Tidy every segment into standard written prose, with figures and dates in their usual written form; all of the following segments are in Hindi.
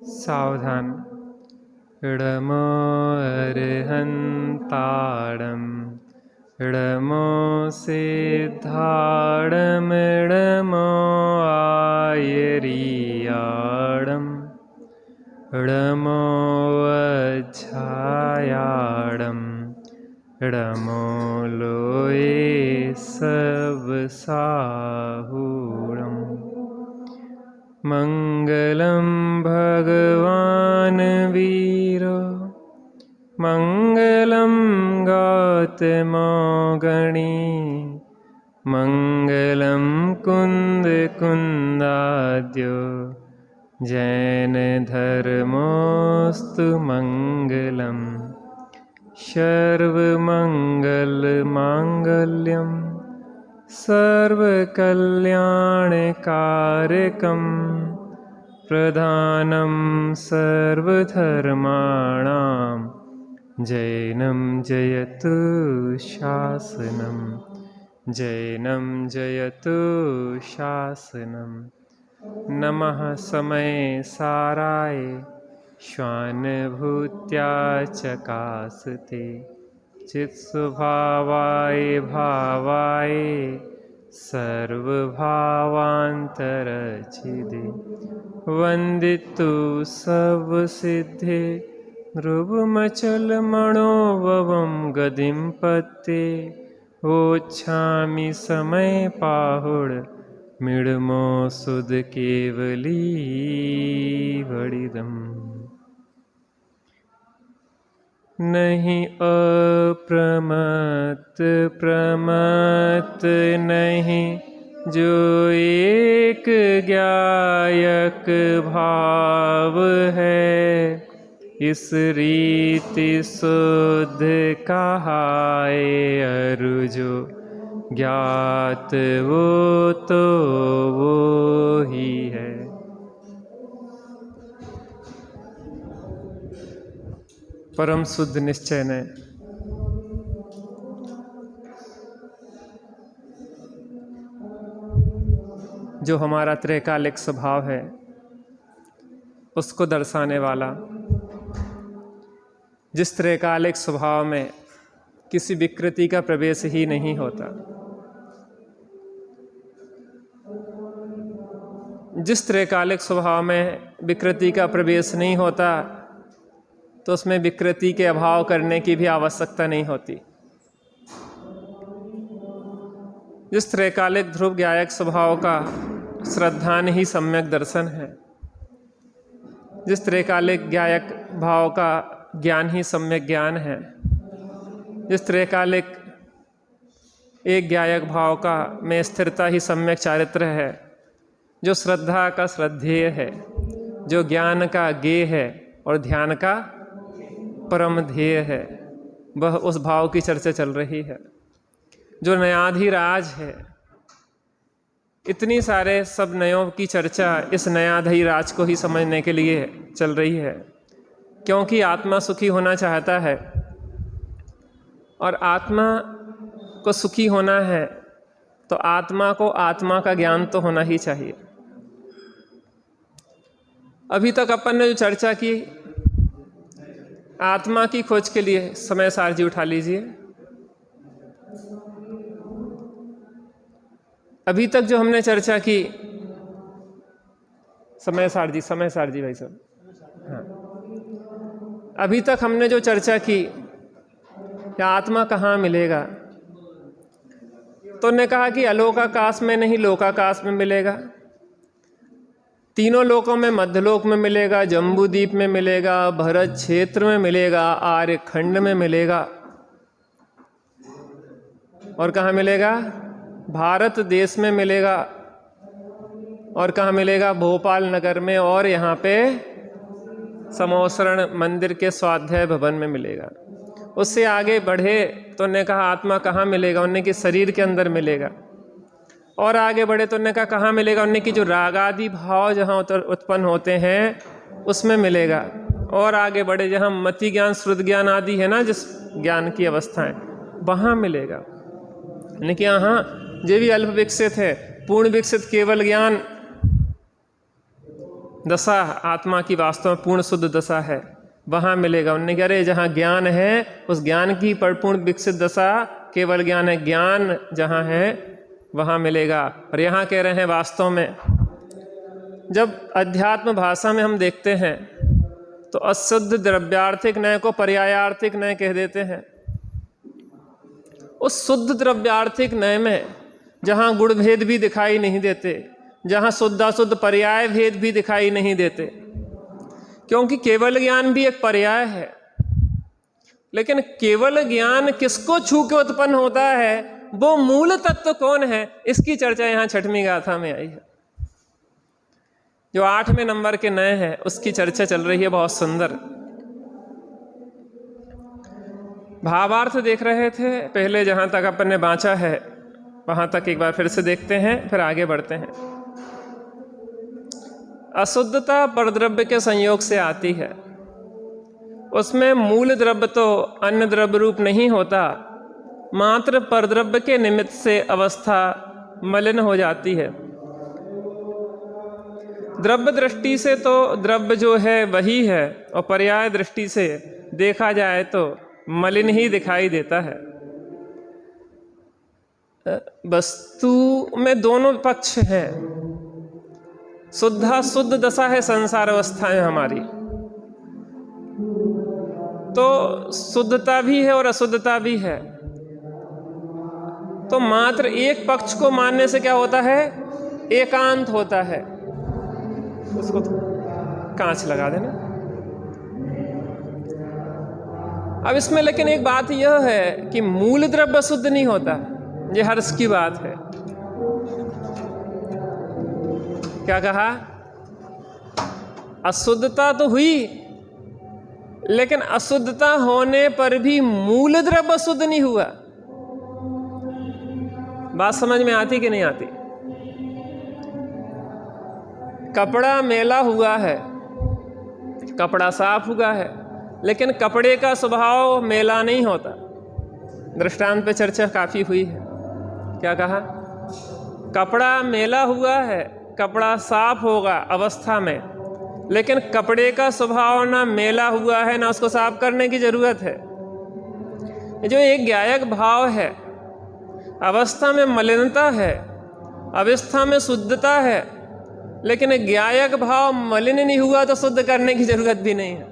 सावधान। इडमो अर्हन्ताडम् इडमो सिद्धाडम् इडमो आयरियाडम् इडमो वज्झायाडम् इडमो लोये सबसाहूडम्। मंगलम भगवान वीरो मंगलम गौतमो गणी मंगलम कुंद कुंदाद्यो जैन धर्मोस्तु मंगलम सर्वमंगल मांगल्यम सर्वकल्याणकारकं प्रधानं सर्वधर्माणां जैनं जयतु शासनं जैनं जयतु शासनं। नमः समय साराय श्वानुभूत्या चकासते चित्स्वभावाय भावाय सर्वभावान्तरचिदे वन्दितु सर्वसिद्धे ध्रुवमचलमणोभवं गतिं पत्ते वोच्छामि समय पाहुड मिडमो सुद केवली वडिदम्। नहीं अप्रमत प्रमत नहीं जो एक ज्ञायक भाव है इस रीति शुद्ध कहाए अरु जो ज्ञात वो तो वो ही है। परम शुद्ध निश्चय ने जो हमारा त्रैकालिक स्वभाव है उसको दर्शाने वाला, जिस त्रैकालिक स्वभाव में किसी विकृति का प्रवेश ही नहीं होता, जिस त्रैकालिक स्वभाव में विकृति का प्रवेश नहीं होता तो उसमें विकृति के अभाव करने की भी आवश्यकता नहीं होती। जिस त्रैकालिक ध्रुव ज्ञायक स्वभाव का श्रद्धान ही सम्यक दर्शन है, जिस त्रैकालिक ज्ञायक भाव का ज्ञान ही सम्यक ज्ञान है, जिस त्रैकालिक एक ज्ञायक भाव का में स्थिरता ही सम्यक चारित्र है, जो श्रद्धा का श्रद्धेय है, जो ज्ञान का ज्ञेय है और ध्यान का परम ध्येय है, वह उस भाव की चर्चा चल रही है जो नयाधिराज है। इतनी सारे सब नयों की चर्चा इस नयाधिराज को ही समझने के लिए चल रही है, क्योंकि आत्मा सुखी होना चाहता है और आत्मा को सुखी होना है तो आत्मा को आत्मा का ज्ञान तो होना ही चाहिए। अभी तक अपन ने जो चर्चा की आत्मा की खोज के लिए, समय सार जी उठा लीजिए। अभी तक जो हमने चर्चा की, समय सार जी भाई साहब, हाँ, अभी तक हमने जो चर्चा की कि आत्मा कहाँ मिलेगा, तो ने कहा कि अलोकाकाश में नहीं लोकाकाश में मिलेगा, तीनों लोकों में, मध्यलोक में मिलेगा, जम्बूद्वीप में मिलेगा, भरत क्षेत्र में मिलेगा, आर्यखंड में मिलेगा, और कहाँ मिलेगा? भारत देश में मिलेगा, और कहाँ मिलेगा? भोपाल नगर में, और यहाँ पे समोसरण मंदिर के स्वाध्याय भवन में मिलेगा। उससे आगे बढ़े तो ने कहा आत्मा कहाँ मिलेगा? उन्हें कि शरीर के अंदर मिलेगा। और आगे बढ़े तो उन्हें कहा कहाँ मिलेगा? उन्हें कि जो रागादि भाव जहाँ उत्पन्न होते हैं उसमें मिलेगा। और आगे बढ़े जहाँ मति ज्ञान, श्रुत ज्ञान आदि है ना, जिस ज्ञान की अवस्थाएं, वहाँ मिलेगा। लेकिन यहाँ जो भी अल्प विकसित है, पूर्ण विकसित केवल ज्ञान दशा आत्मा की वास्तव में पूर्ण शुद्ध दशा है, वहाँ मिलेगा। उन्होंने कहा अरे जहाँ ज्ञान है उस ज्ञान की परिपूर्ण विकसित दशा केवल ज्ञान है, ज्ञान जहाँ है वहाँ मिलेगा। और यहाँ कह रहे हैं वास्तव में जब अध्यात्म भाषा में हम देखते हैं तो अशुद्ध द्रव्यार्थिक नय को पर्यायार्थिक नय कह देते हैं। उस शुद्ध द्रव्यार्थिक नय में जहाँ गुण भेद भी दिखाई नहीं देते, जहाँ शुद्धाशुद्ध पर्याय भेद भी दिखाई नहीं देते, क्योंकि केवल ज्ञान भी एक पर्याय है। लेकिन केवल ज्ञान किसको छू के उत्पन्न होता है, वो मूल तत्व कौन है, इसकी चर्चा यहाँ छठवीं गाथा में आई है। जो 8वें नंबर के नए हैं उसकी चर्चा चल रही है, बहुत सुंदर। भावार्थ देख रहे थे पहले, जहाँ तक अपन ने बाँचा है वहाँ तक एक बार फिर से देखते हैं, फिर आगे बढ़ते हैं। अशुद्धता परद्रव्य के संयोग से आती है, उसमें मूल द्रव्य तो अन्य द्रव्य रूप नहीं होता, मात्र परद्रव्य के निमित्त से अवस्था मलिन हो जाती है। द्रव्य दृष्टि से तो द्रव्य जो है वही है, और पर्याय दृष्टि से देखा जाए तो मलिन ही दिखाई देता है। वस्तु में दोनों पक्ष हैं। शुद्ध दशा है संसार अवस्थाएं हमारी, तो शुद्धता भी है और अशुद्धता भी है। तो मात्र एक पक्ष को मानने से क्या होता है, एकांत होता है। उसको तो कांच लगा देना। अब इसमें लेकिन एक बात यह है कि मूल द्रव्य शुद्ध नहीं होता, ये हर्ष की बात है। क्या कहा, अशुद्धता तो हुई, लेकिन अशुद्धता होने पर भी मूल द्रव्य शुद्ध नहीं हुआ। बात समझ में आती कि नहीं आती? कपड़ा मैला हुआ है, कपड़ा साफ हुआ है, लेकिन कपड़े का स्वभाव मैला नहीं होता। दृष्टांत पे चर्चा काफी हुई है। क्या कहा, कपड़ा मैला हुआ है, कपड़ा साफ होगा अवस्था में, लेकिन कपड़े का स्वभाव ना मैला हुआ है ना उसको साफ करने की जरूरत है। जो एक ज्ञायक भाव है, अवस्था में मलिनता है, अवस्था में शुद्धता है, लेकिन ज्ञायक भाव मलिन नहीं हुआ तो शुद्ध करने की जरूरत भी नहीं है।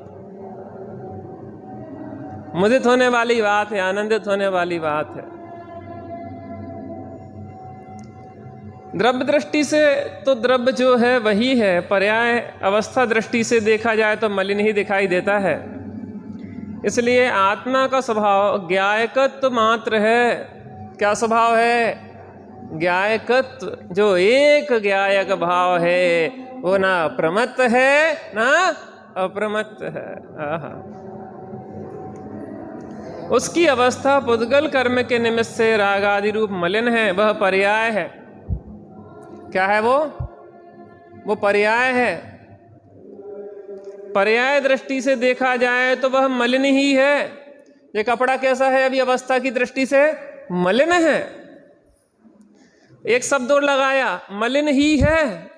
मुदित होने वाली बात है, आनंदित होने वाली बात है। द्रव्य दृष्टि से तो द्रव्य जो है वही है, पर्याय अवस्था दृष्टि से देखा जाए तो मलिन ही दिखाई देता है। इसलिए आत्मा का स्वभाव ज्ञायकत्व मात्र है। क्या स्वभाव है, ज्ञायकत्व। जो एक ज्ञायक भाव है वो ना प्रमत्त है ना अप्रमत्त है। उसकी अवस्था पुद्गल कर्म के निमित्त से राग आदि रूप मलिन है, वह पर्याय है। क्या है वो पर्याय है। पर्याय दृष्टि से देखा जाए तो वह मलिन ही है। ये कपड़ा कैसा है अभी अवस्था की दृष्टि से, मलिन है। एक शब्द और लगाया, मलिन ही है।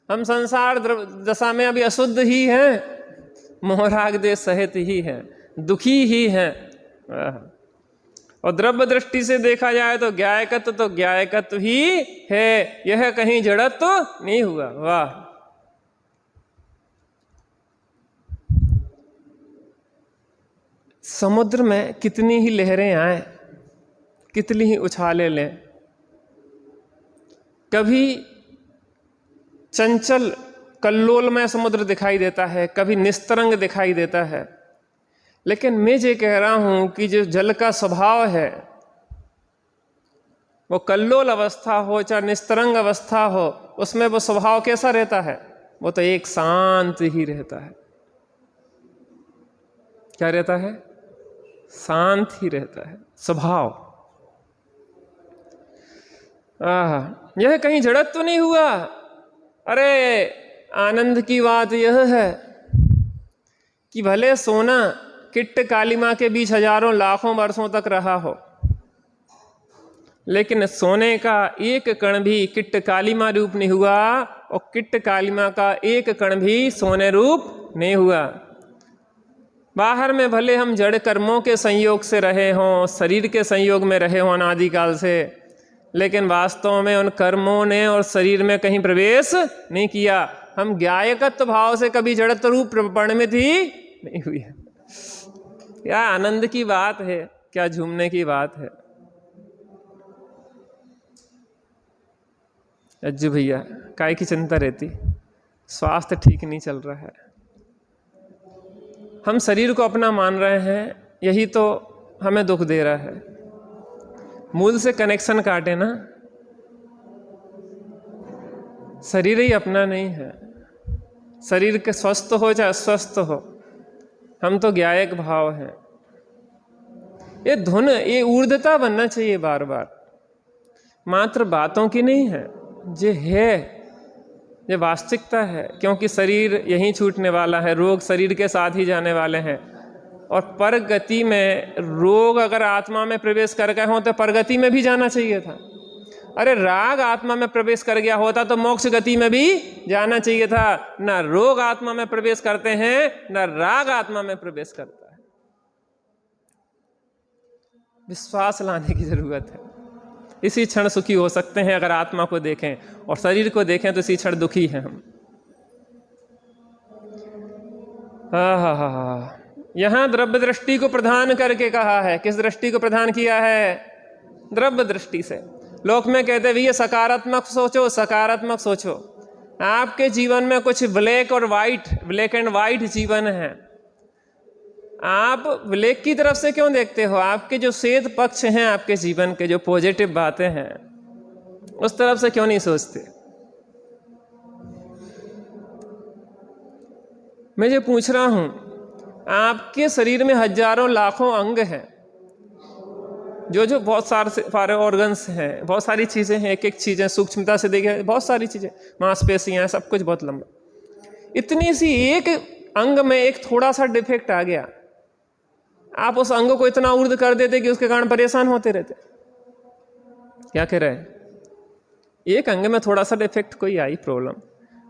हम संसार दशा में अभी अशुद्ध ही हैं, मोहराग देश सहित ही हैं, दुखी ही हैं। और द्रव्य दृष्टि से देखा जाए तो ज्ञायकत्व ही है, यह कहीं जड़त्व तो नहीं हुआ। वाह, समुद्र में कितनी ही लहरें आए, कितनी ही उछाले लें, कभी चंचल कल्लोलमय समुद्र दिखाई देता है, कभी निस्तरंग दिखाई देता है। लेकिन मैं ये कह रहा हूं कि जो जल का स्वभाव है, वो कल्लोल अवस्था हो चाहे निस्तरंग अवस्था हो, उसमें वो स्वभाव कैसा रहता है, वो तो एक शांत ही रहता है। क्या रहता है, शांत ही रहता है स्वभाव। यह कहीं जड़त्व तो नहीं हुआ। अरे आनंद की बात यह है कि भले सोना किट्ट कालिमा के बीच हजारों लाखों वर्षों तक रहा हो, लेकिन सोने का एक कण भी किट्ट कालिमा रूप नहीं हुआ और किट्ट कालिमा का एक कण भी सोने रूप नहीं हुआ। बाहर में भले हम जड़ कर्मों के संयोग से रहे हों, शरीर के संयोग में रहे हों अनादिकाल से, लेकिन वास्तव में उन कर्मों ने और शरीर में कहीं प्रवेश नहीं किया। हम ज्ञायकत्व भाव से कभी जड़त्व रूप परिणमित ही नहीं हुई है। क्या आनंद की बात है, क्या झूमने की बात है। अज्जू भैया काय की चिंता रहती, स्वास्थ्य ठीक नहीं चल रहा है, हम शरीर को अपना मान रहे हैं, यही तो हमें दुख दे रहा है। मूल से कनेक्शन काटे ना, शरीर ही अपना नहीं है। शरीर के स्वस्थ हो चाहे अस्वस्थ हो, हम तो ज्ञायक भाव हैं। ये धुन, ये ऊर्ध्वता बनना चाहिए बार बार, मात्र बातों की नहीं है, ये है, ये वास्तविकता है। क्योंकि शरीर यहीं छूटने वाला है, रोग शरीर के साथ ही जाने वाले हैं। और परगति में रोग अगर आत्मा में प्रवेश कर गए हों तो परगति में भी जाना चाहिए था। अरे राग आत्मा में प्रवेश कर गया होता तो मोक्ष गति में भी जाना चाहिए था। ना रोग आत्मा में प्रवेश करते हैं, ना राग आत्मा में प्रवेश करता है। विश्वास लाने की जरूरत है। इसी क्षण सुखी हो सकते हैं अगर आत्मा को देखें, और शरीर को देखें तो इसी क्षण दुखी हैं हम। हा। यहां द्रव्य दृष्टि को प्रधान करके कहा है। किस दृष्टि को प्रधान किया है? द्रव्य दृष्टि से। लोक में कहते हैं भैया सकारात्मक सोचो, सकारात्मक सोचो। आपके जीवन में कुछ ब्लैक और वाइट, ब्लैक एंड वाइट जीवन है। आप ब्लैक की तरफ से क्यों देखते हो? आपके जो श्वेत पक्ष हैं आपके जीवन के, जो पॉजिटिव बातें हैं, उस तरफ से क्यों नहीं सोचते? मैं जो पूछ रहा हूं, आपके शरीर में हजारों लाखों अंग हैं, जो बहुत सारे ऑर्गन्स हैं, बहुत सारी चीजें हैं, एक एक चीजें सूक्ष्मता से देखे बहुत सारी चीजें, मांसपेशियां, सब कुछ बहुत लंबा। इतनी सी एक अंग में एक थोड़ा सा डिफेक्ट आ गया, आप उस अंग को इतना ऊर्ध्व कर देते कि उसके कारण परेशान होते रहते। क्या कह रहे हैं? एक अंग में थोड़ा सा डिफेक्ट कोई आई प्रॉब्लम,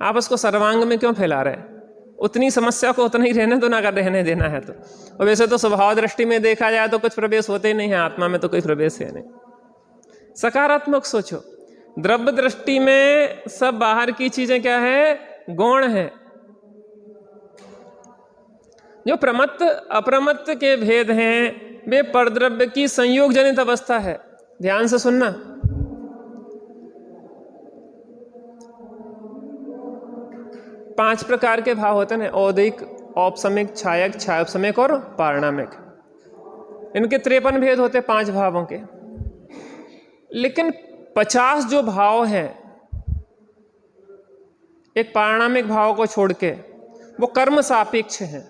आप उसको सर्वांग में क्यों फैला रहे हैं? उतनी समस्या को उतना ही रहने दो ना, अगर रहने देना है तो। और वैसे तो स्वभाव दृष्टि में देखा जाए तो कुछ प्रवेश होते ही नहीं है, आत्मा में तो कोई प्रवेश है नहीं। सकारात्मक सोचो। द्रव्य दृष्टि में सब बाहर की चीजें क्या है? गौण है। जो प्रमत्त अप्रमत्त के भेद हैं वे परद्रव्य की संयोग जनित अवस्था है। ध्यान से सुनना। पांच प्रकार के भाव होते हैं, औदिक, औपसमिक, छायक, छायोपसमिक और पारणामिक। इनके 53 भेद होते हैं 5 भावों के। लेकिन 50 जो भाव हैं एक पारणामिक भाव को छोड़ के, वो कर्म सापेक्ष हैं।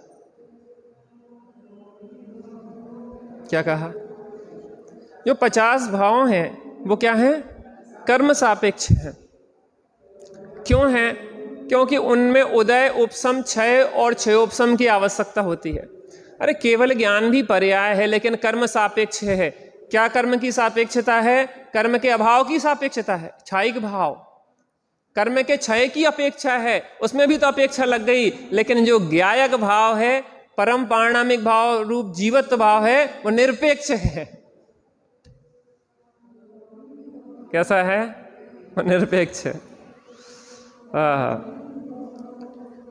क्या कहा? जो 50 भाव हैं वो क्या हैं? कर्म सापेक्ष हैं। क्यों है? क्योंकि उनमें उदय, उपशम, क्षय और क्षयोपशम की आवश्यकता होती है। अरे केवल ज्ञान भी पर्याय है, लेकिन कर्म सापेक्ष है। क्या कर्म की सापेक्षता है? कर्म के अभाव की सापेक्षता है। क्षयिक भाव कर्म के क्षय की अपेक्षा है, उसमें भी तो अपेक्षा लग गई। लेकिन जो ज्ञायक भाव है, परम पारणामिक भाव रूप जीवत्व भाव है, वो निरपेक्ष है। कैसा है? वो निरपेक्ष है।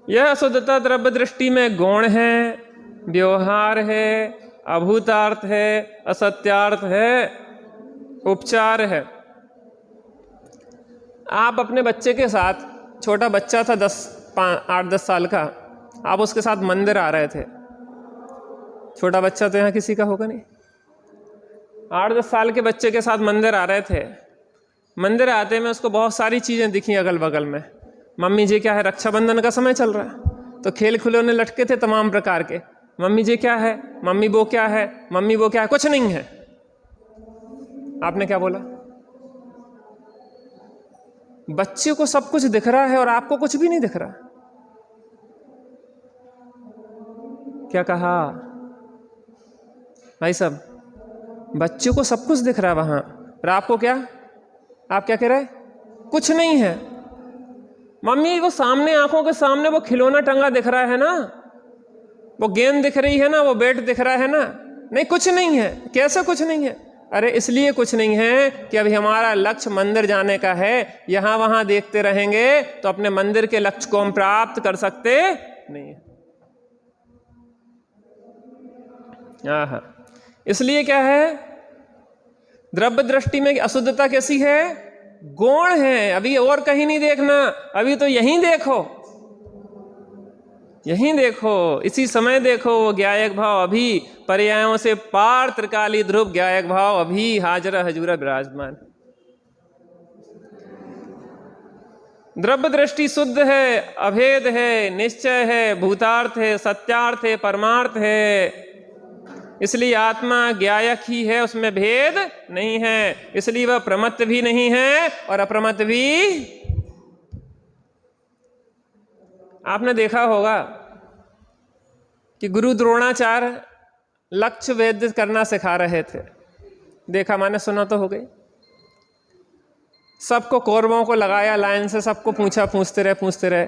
यह शुद्धता द्रव्य दृष्टि में गौण है, व्यवहार है, अभूतार्थ है, असत्यार्थ है, उपचार है। आप अपने बच्चे के साथ, छोटा बच्चा था 8-10 साल का, आप उसके साथ मंदिर आ रहे थे। छोटा बच्चा तो यहाँ किसी का होगा नहीं। 8-10 साल के बच्चे के साथ मंदिर आ रहे थे। मंदिर आते में उसको बहुत सारी चीज़ें दिखी अगल बगल में। मम्मी जी क्या है? रक्षाबंधन का समय चल रहा है, तो खेल खिलौने लटके थे तमाम प्रकार के। मम्मी जी क्या है? मम्मी वो क्या है? मम्मी वो क्या है? कुछ नहीं है। आपने क्या बोला? बच्चे को सब कुछ दिख रहा है और आपको कुछ भी नहीं दिख रहा। क्या कहा भाई साहब? बच्चे को सब कुछ दिख रहा है वहां, और आपको क्या, आप क्या कह रहे हैं, कुछ नहीं है। मम्मी वो सामने, आंखों के सामने वो खिलौना टंगा दिख रहा है ना, वो गेंद दिख रही है ना, वो बैट दिख रहा है ना, नहीं कुछ नहीं है। कैसे कुछ नहीं है? अरे इसलिए कुछ नहीं है कि अभी हमारा लक्ष्य मंदिर जाने का है। यहां वहां देखते रहेंगे तो अपने मंदिर के लक्ष्य को हम प्राप्त कर सकते नहीं है। इसलिए क्या है, द्रव्य दृष्टि में अशुद्धता कैसी है, गौण है। अभी और कहीं नहीं देखना, अभी तो यहीं देखो, यहीं देखो, इसी समय देखो। वो ज्ञायक भाव अभी पर्यायों से पार त्रिकाली ध्रुव ज्ञायक भाव अभी हाजरा हजूरा विराजमान। द्रव्य दृष्टि शुद्ध है, अभेद है, निश्चय है, भूतार्थ है, सत्यार्थ है, परमार्थ है। इसलिए आत्मा ज्ञायक ही है, उसमें भेद नहीं है। इसलिए वह प्रमत्त भी नहीं है और अप्रमत्त भी। आपने देखा होगा कि गुरु द्रोणाचार्य लक्ष्य वेद करना सिखा रहे थे। देखा, माने सुना तो हो गई। सबको कौरवों को लगाया लाइन से, सबको पूछा, पूछते रहे।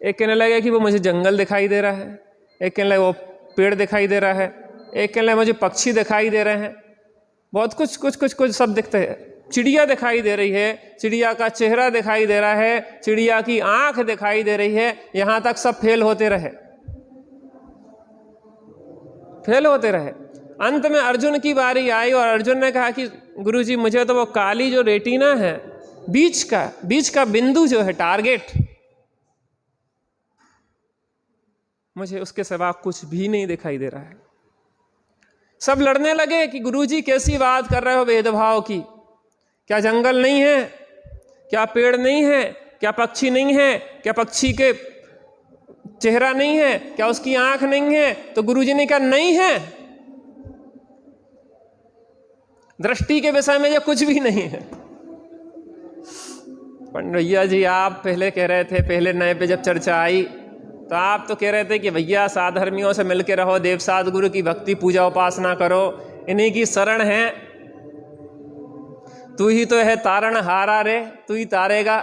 एक कहने लगे कि वो मुझे जंगल दिखाई दे रहा है, एक कहने लगे वो पेड़ दिखाई दे रहा है, एक कहने लगे मुझे पक्षी दिखाई दे रहे हैं, बहुत कुछ सब दिखते हैं। चिड़िया दिखाई दे रही है, चिड़िया का चेहरा दिखाई दे रहा है, चिड़िया की आंख दिखाई दे रही है। यहां तक सब फेल होते रहे। अंत में अर्जुन की बारी आई और अर्जुन ने कहा कि गुरुजी मुझे तो वो काली जो रेटिना है, बीच का बिंदु जो है, टारगेट, मुझे उसके सिवा कुछ भी नहीं दिखाई दे रहा है। सब लड़ने लगे कि गुरुजी कैसी बात कर रहे हो भेदभाव की, क्या जंगल नहीं है, क्या पेड़ नहीं है, क्या पक्षी नहीं है, क्या पक्षी के चेहरा नहीं है, क्या उसकी आंख नहीं है? तो गुरुजी ने कहा नहीं है, दृष्टि के विषय में ये कुछ भी नहीं है। पंडित भैया जी, आप पहले कह रहे थे, पहले नए पे जब चर्चा आई तो आप तो कह रहे थे कि भैया साधर्मियों से मिलके रहो, देवसाद गुरु की भक्ति पूजा उपासना करो, इन्हीं की शरण है, तू ही तो है तारण हारा रे, तू ही तारेगा।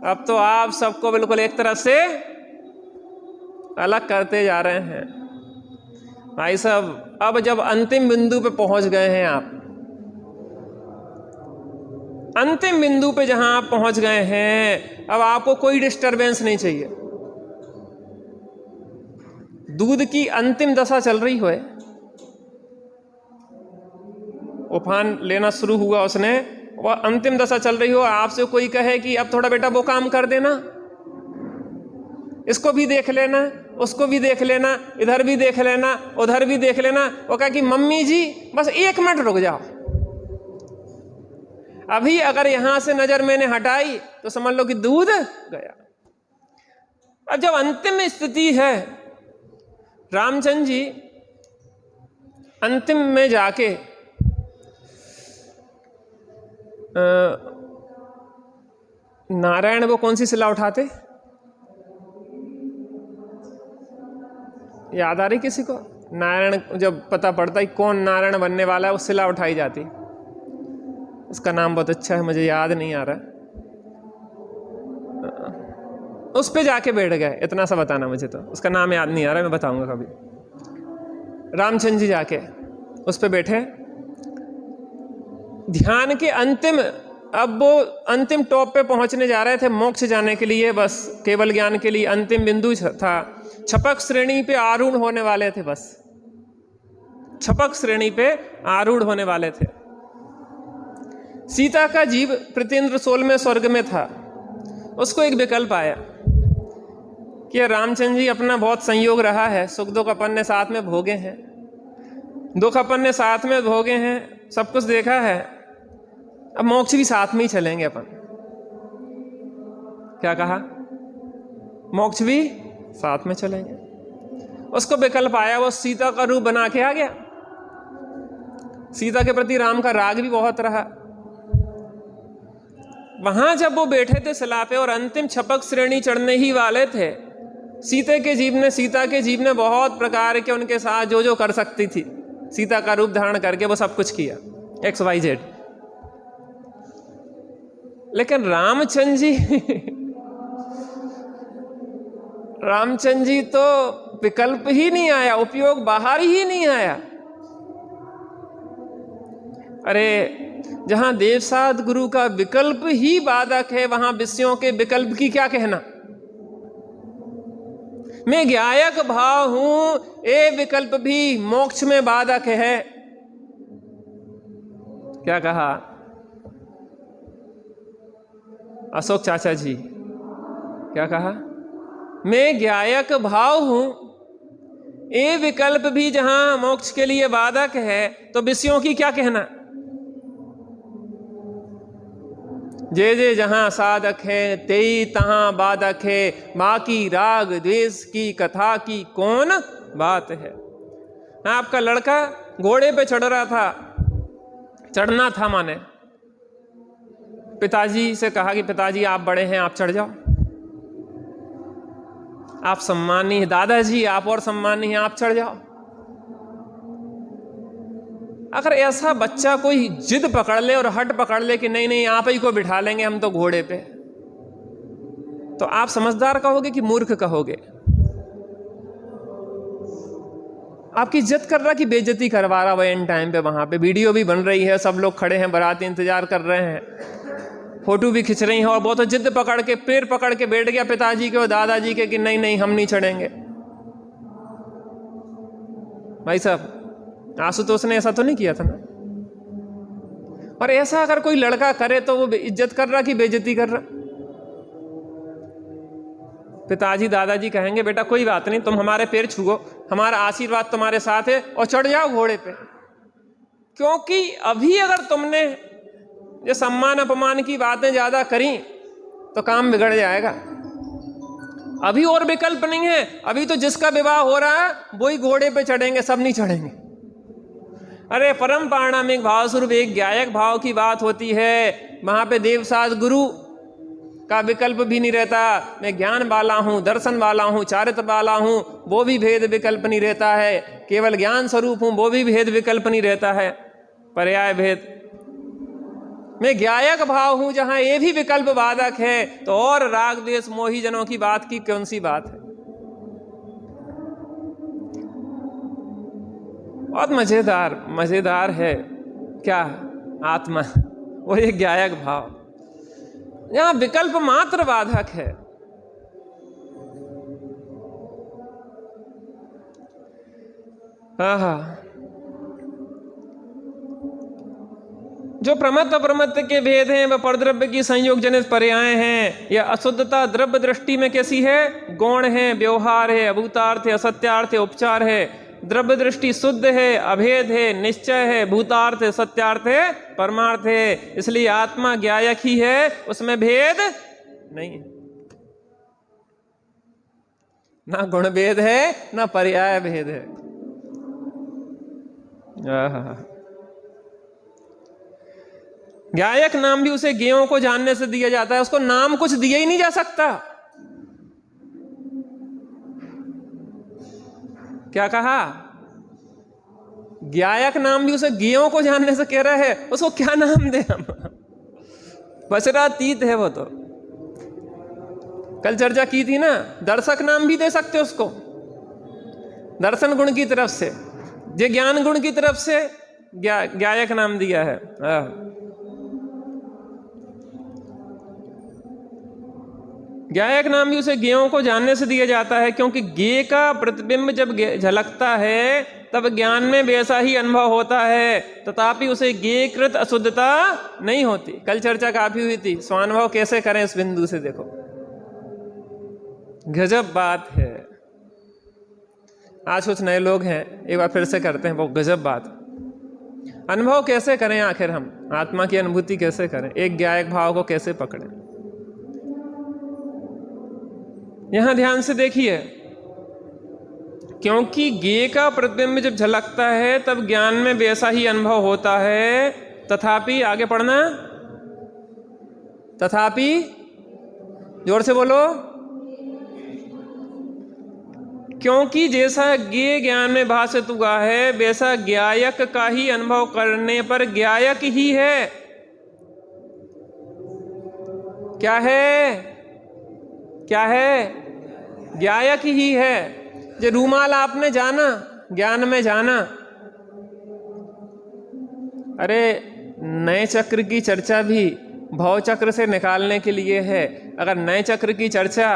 अब तो आप सबको बिल्कुल एक तरफ से अलग करते जा रहे हैं भाई साहब। अब जब अंतिम बिंदु पे पहुंच गए हैं आप, अंतिम बिंदु पे जहां आप पहुंच गए हैं, अब आपको कोई डिस्टरबेंस नहीं चाहिए। दूध की अंतिम दशा चल रही हो, उफान लेना शुरू हुआ उसने, वह अंतिम दशा चल रही हो, आपसे कोई कहे कि अब थोड़ा बेटा वो काम कर देना, इसको भी देख लेना, उसको भी देख लेना, इधर भी देख लेना, उधर भी देख लेना। वो कहा कि मम्मी जी बस 1 मिनट रुक जाओ, अभी अगर यहां से नजर मैंने हटाई तो समझ लो कि दूध गया। अब जब अंतिम स्थिति है, रामचंद्र जी अंतिम में जाके नारायण वो कौन सी शिला उठाते, याद आ रही किसी को? नारायण जब पता पड़ता है कौन नारायण बनने वाला है, वो शिला उठाई जाती। उसका नाम बहुत अच्छा है, मुझे याद नहीं आ रहा। उस पे जाके बैठ गए, इतना सा बताना मुझे, तो उसका नाम याद नहीं आ रहा, मैं बताऊंगा कभी। रामचंद्र जी जाके उस पे बैठे, ध्यान के अंतिम, अब वो अंतिम टॉप पे पहुंचने जा रहे थे, मोक्ष जाने के लिए, बस केवल ज्ञान के लिए अंतिम बिंदु था। छपक श्रेणी पे आरूढ़ होने वाले थे, बस छपक श्रेणी पे आरूढ़ होने वाले थे। सीता का जीव प्रतीन्द्र 16वें स्वर्ग में था। उसको एक विकल्प आया कि रामचंद्र जी अपना बहुत संयोग रहा है, सुख दुख अपन ने साथ में भोगे हैं, दुख अपन ने साथ में भोगे हैं, सब कुछ देखा है, अब मोक्ष भी साथ में ही चलेंगे अपन। क्या कहा? मोक्ष भी साथ में चलेंगे। उसको विकल्प आया, वो सीता का रूप बना के आ गया। सीता के प्रति राम का राग भी बहुत रहा। वहां जब वो बैठे थे शिला पे और अंतिम छपक श्रेणी चढ़ने ही वाले थे, सीता के जीव ने बहुत प्रकार के उनके साथ जो जो कर सकती थी, सीता का रूप धारण करके वो सब कुछ किया, XYZ। लेकिन रामचंद्र जी तो विकल्प ही नहीं आया, उपयोग बाहर ही नहीं आया। अरे जहां देवसाद गुरु का विकल्प ही बाधक है, वहां विषयों के विकल्प की क्या कहना। मैं ज्ञायक भाव हूं, ये विकल्प भी मोक्ष में बाधक है। क्या कहा अशोक चाचा जी, क्या कहा? मैं ज्ञायक भाव हूं, ये विकल्प भी जहां मोक्ष के लिए बाधक है, तो विषयों की क्या कहना। जे जे जहां साधक है, तेई तहां बाधक है, बाकी राग द्वेष की कथा की कौन बात है। आपका लड़का घोड़े पे चढ़ रहा था, चढ़ना था माने, पिताजी से कहा कि पिताजी आप बड़े हैं, आप चढ़ जाओ, आप सम्मानी हैं, दादाजी आप और सम्मानी हैं, आप चढ़ जाओ। अगर ऐसा बच्चा कोई जिद पकड़ ले और हट पकड़ ले कि नहीं नहीं आप ही को बिठा लेंगे हम तो घोड़े पे, तो आप समझदार कहोगे कि मूर्ख कहोगे? आपकी इज्जत कर रहा कि बेइज्जती करवा रहा? वह एंड टाइम पे वहां पे वीडियो भी बन रही है, सब लोग खड़े हैं, बाराती इंतजार कर रहे हैं, फोटो भी खिंच रही हैं, और बहुत जिद पकड़ के पैर पकड़ के बैठ गया पिताजी के और दादाजी के कि नहीं नहीं हम नहीं चढ़ेंगे। भाई साहब आशुतोष ने ऐसा तो नहीं किया था ना। और ऐसा अगर कोई लड़का करे तो वो इज्जत कर रहा कि बेइज्जती कर रहा? पिताजी दादाजी कहेंगे बेटा कोई बात नहीं, तुम हमारे पैर छुओ, हमारा आशीर्वाद तुम्हारे साथ है और चढ़ जाओ घोड़े पे। क्योंकि अभी अगर तुमने ये सम्मान अपमान की बातें ज्यादा करी तो काम बिगड़ जाएगा। अभी और विकल्प नहीं है, अभी तो जिसका विवाह हो रहा है वही घोड़े पे चढ़ेंगे, सब नहीं चढ़ेंगे। अरे परम पारणामिक भाव स्वरूप एक ज्ञायक भाव की बात होती है, वहां पे देवसाद गुरु का विकल्प भी नहीं रहता। मैं ज्ञान वाला हूं, दर्शन वाला हूं, चारित्र वाला हूं, वो भी भेद विकल्प नहीं रहता है। केवल ज्ञान स्वरूप हूं, वो भी भेद विकल्प नहीं रहता है, पर्याय भेद। मैं ज्ञायक भाव हूं जहां ये भी विकल्प बाधक है, तो और राग द्वेष मोही जनों की बात की कौन सी बात है। बहुत मजेदार है क्या आत्मा, वो एक ज्ञायक भाव, यहां विकल्प मात्र बाधक है। जो प्रमत्त अप्रमत्त के भेद हैं वह परद्रव्य की संयोग जनित पर्याय हैं। यह अशुद्धता द्रव्य दृष्टि में कैसी है? गौण है, व्यवहार है, अभूतार्थ है, असत्यार्थ है, उपचार है। द्रव्य दृष्टि शुद्ध है, अभेद है, निश्चय है, भूतार्थ है, सत्यार्थ है, परमार्थ है। इसलिए आत्मा ज्ञायक ही है, उसमें भेद नहीं है, ना गुण भेद है ना पर्याय भेद है। ज्ञायक नाम भी उसे ज्ञेयों को जानने से दिया जाता है, उसको नाम कुछ दिया ही नहीं जा सकता। क्या कहा? ज्ञायक नाम भी उसे ज्ञेयों को जानने से कह रहा है, उसको क्या नाम दे हम? वचरातीत है वो तो। कल चर्चा की थी ना, दर्शक नाम भी दे सकते उसको, दर्शन गुण की तरफ से, जे ज्ञान गुण की तरफ से ज्ञायक नाम दिया है। ज्ञायक नाम भी उसे ज्ञेयों को जानने से दिया जाता है, क्योंकि ज्ञेय का प्रतिबिंब जब झलकता है तब ज्ञान में वैसा ही अनुभव होता है, तथापि उसे ज्ञेयकृत अशुद्धता नहीं होती। कल चर्चा काफी हुई थी, स्वानुभव कैसे करें इस बिंदु से। देखो गजब बात है। आज कुछ नए लोग हैं, एक बार फिर से करते हैं वो गजब बात। अनुभव कैसे करें आखिर हम, आत्मा की अनुभूति कैसे करें, एक ज्ञायक भाव को कैसे पकड़ें। यहां ध्यान से देखिए, क्योंकि ज्ञेय का प्रतिबिंब जब झलकता है तब ज्ञान में वैसा ही अनुभव होता है, तथापि, आगे पढ़ना, तथापि, जोर से बोलो, क्योंकि जैसा ज्ञेय ज्ञान में भाषित हुआ है वैसा ज्ञायक का ही अनुभव करने पर ज्ञायक ही है। क्या है? क्या है? ज्ञायक ही है। जो रूमाल आपने जाना, ज्ञान में जाना। अरे नए चक्र की चर्चा भी भव चक्र से निकालने के लिए है। अगर नए चक्र की चर्चा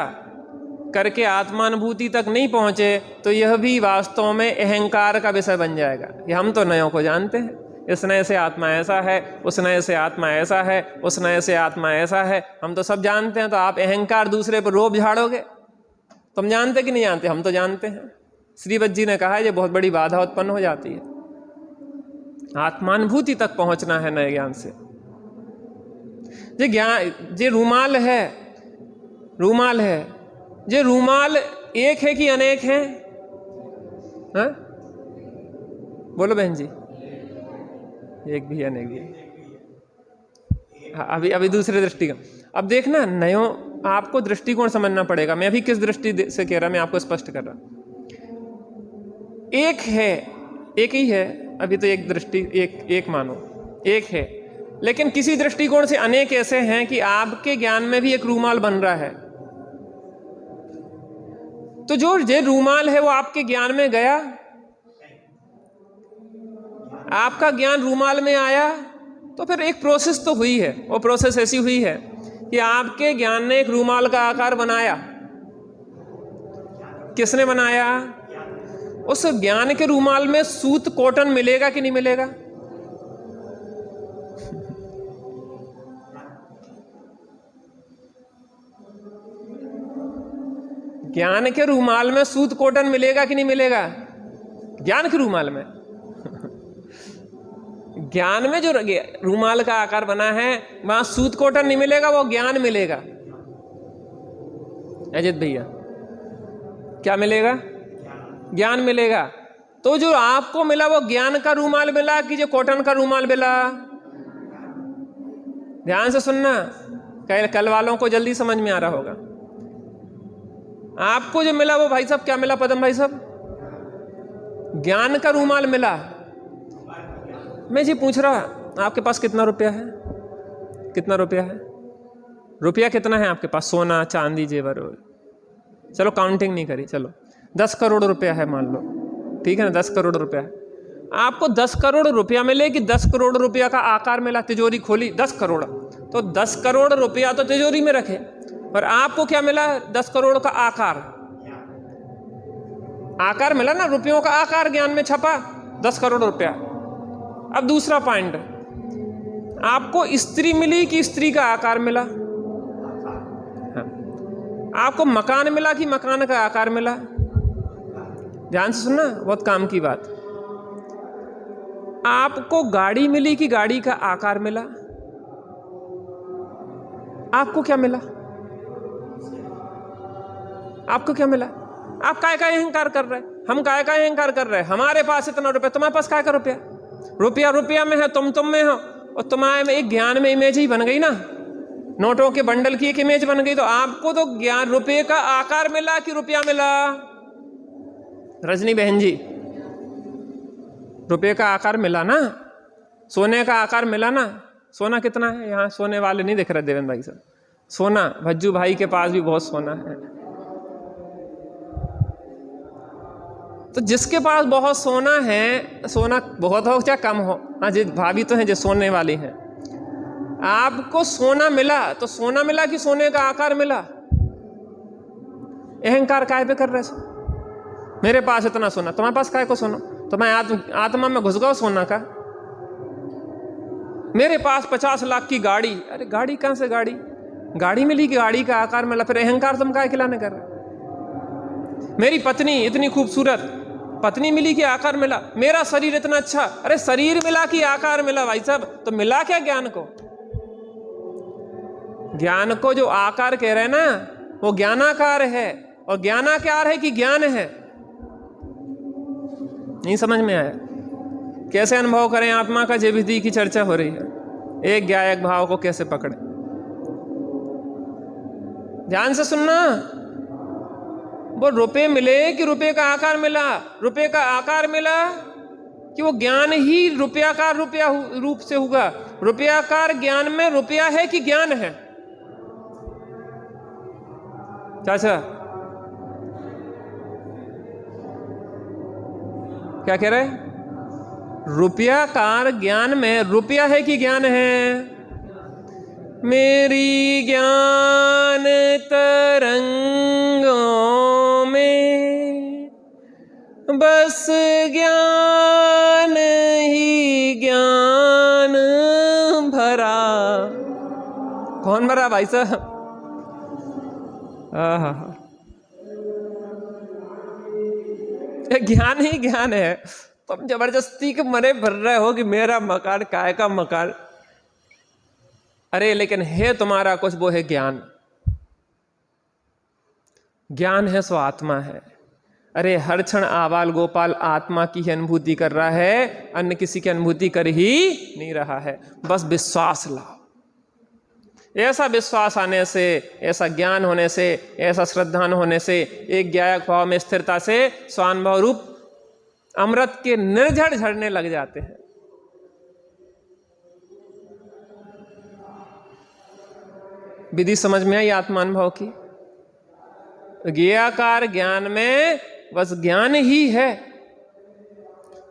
करके आत्मानुभूति तक नहीं पहुंचे तो यह भी वास्तव में अहंकार का विषय बन जाएगा। ये हम तो नयों को जानते हैं, इस नए से आत्मा ऐसा है, उस नए से आत्मा ऐसा है, उस नए से आत्मा ऐसा है, हम तो सब जानते हैं। तो आप अहंकार दूसरे पर रोब झाड़ोगे? तुम जानते कि नहीं जानते? हम तो जानते हैं। श्रीवत जी ने कहा है ये बहुत बड़ी बाधा उत्पन्न हो जाती है। आत्मानुभूति तक पहुंचना है नए ज्ञान से। ये ज्ञान, ये रूमाल है, रूमाल है। ये रूमाल एक है कि अनेक है? हाँ? बोलो बहन जी। एक भी अनेक भी। अभी दूसरे दृष्टिकोण। अब देखना, नयो आपको दृष्टिकोण समझना पड़ेगा। मैं अभी किस दृष्टि से कह रहा, मैं आपको स्पष्ट कर रहा। एक है, एक ही है। अभी तो एक दृष्टि, एक मानो एक है, लेकिन किसी दृष्टिकोण से अनेक ऐसे हैं कि आपके ज्ञान में भी एक रूमाल बन रहा है। तो जो ये रूमाल है वो आपके ज्ञान में गया, आपका ज्ञान रूमाल में आया, तो फिर एक प्रोसेस तो हुई है। वो प्रोसेस ऐसी हुई है कि आपके ज्ञान ने एक रूमाल का आकार बनाया। किसने बनाया? उस ज्ञान के रूमाल में सूत कॉटन मिलेगा कि नहीं मिलेगा? ज्ञान के रूमाल में सूत कॉटन मिलेगा कि नहीं मिलेगा? ज्ञान के रूमाल में ज्ञान में जो रूमाल का आकार बना है वहां सूत कॉटन नहीं मिलेगा, वो ज्ञान मिलेगा। अजित भैया, क्या मिलेगा? ज्ञान मिलेगा। तो जो आपको मिला वो ज्ञान का रूमाल मिला कि जो कॉटन का रूमाल मिला? ध्यान से सुनना, कल वालों को जल्दी समझ में आ रहा होगा। आपको जो मिला वो भाई साहब क्या मिला? पदम भाई साहब, ज्ञान का रूमाल मिला। मैं जी पूछ रहा, आपके पास कितना रुपया है? कितना रुपया है? रुपया कितना है आपके पास? सोना चांदी जेवर, चलो काउंटिंग नहीं करी, चलो 10 करोड़ रुपया है मान लो, ठीक है ना? 10 करोड़ रुपया है। आपको 10 करोड़ रुपया मिले कि 10 करोड़ रुपया का आकार मिला? तिजोरी खोली 10 करोड़, तो 10 करोड़ रुपया तो तिजोरी में रखे, और आपको क्या मिला? 10 करोड़ का आकार। आकार मिला ना, रुपयों का आकार ज्ञान में छपा, 10 करोड़ रुपया। अब दूसरा पॉइंट, आपको स्त्री मिली कि स्त्री का आकार मिला? हाँ। आपको मकान मिला कि मकान का आकार मिला? ध्यान से सुनना, बहुत काम की बात। आपको गाड़ी मिली कि गाड़ी का आकार मिला? आपको क्या मिला? आपको क्या मिला? आप काय का अहंकार कर रहे हैं? हम काय का अहंकार कर रहे हैं? हमारे पास इतना रुपया, तुम्हारे पास काय का रुपया? रुपया रुपया में है, तुम में हो, और तुम्हारे में एक ज्ञान में इमेज ही बन गई ना, नोटों के बंडल की एक इमेज बन गई। तो आपको तो ज्ञान रुपये का आकार मिला कि रुपया मिला? रजनी बहन जी, रुपये का आकार मिला ना, सोने का आकार मिला ना। सोना कितना है यहाँ? सोने वाले नहीं दिख रहे देवेंद्र भाई साहब। सोना, भज्जू भाई के पास भी बहुत सोना है। तो जिसके पास बहुत सोना है, सोना बहुत हो चाहे कम हो, हाँ जी भाभी तो हैं जो सोने वाली हैं, आपको सोना मिला तो सोना मिला कि सोने का आकार मिला? अहंकार काय पे कर रहे हो? मेरे पास इतना सोना, तुम्हारे पास काय को सोना? तुम्हें आत्मा में घुस गया सोना का। मेरे पास 50 लाख की गाड़ी, अरे गाड़ी कहां से? गाड़ी मिली कि गाड़ी का आकार मिला? फिर अहंकार तुम काय खिलाने कर रहे? मेरी पत्नी इतनी खूबसूरत, पत्नी मिली कि आकार मिला? मेरा शरीर इतना अच्छा, अरे शरीर मिला कि आकार मिला? भाई साहब तो मिला क्या ज्ञान को? ज्ञान को जो आकार कह रहे हैं ना, वो ज्ञानाकार है, और ज्ञानाकार है कि ज्ञान है? नहीं समझ में आया? कैसे अनुभव करें आत्मा का? जय विधि की चर्चा हो रही है, एक ज्ञायक भाव को कैसे पकड़े? ध्यान से सुनना, वो रुपए मिले कि रुपए का आकार मिला? रुपए का आकार मिला कि वो ज्ञान ही रुपयाकार रूप से होगा? रुपयाकार ज्ञान में रुपया है कि ज्ञान है? चाचा क्या कह रहे? रुपयाकार ज्ञान में रुपया है कि ज्ञान है? मेरी ज्ञान तरंगों में बस ज्ञान ही ज्ञान भरा। कौन भरा भाई साहब? ज्ञान ही ज्ञान है। तुम जबरदस्ती के मरे भर रहे हो कि मेरा मकान काय का मकान। अरे लेकिन है तुम्हारा कुछ, वो है ज्ञान। ज्ञान है सो आत्मा है। अरे हर क्षण आबाल गोपाल आत्मा की ही अनुभूति कर रहा है, अन्य किसी की अनुभूति कर ही नहीं रहा है। बस विश्वास लाओ। ऐसा विश्वास आने से, ऐसा ज्ञान होने से, ऐसा श्रद्धान होने से, एक ज्ञायक भाव में स्थिरता से स्वानुभव रूप अमृत के निर्झर झरने लग जाते हैं। विधि समझ में आई आत्मानुभव की? ज्ञेयाकार ज्ञान में बस ज्ञान ही है,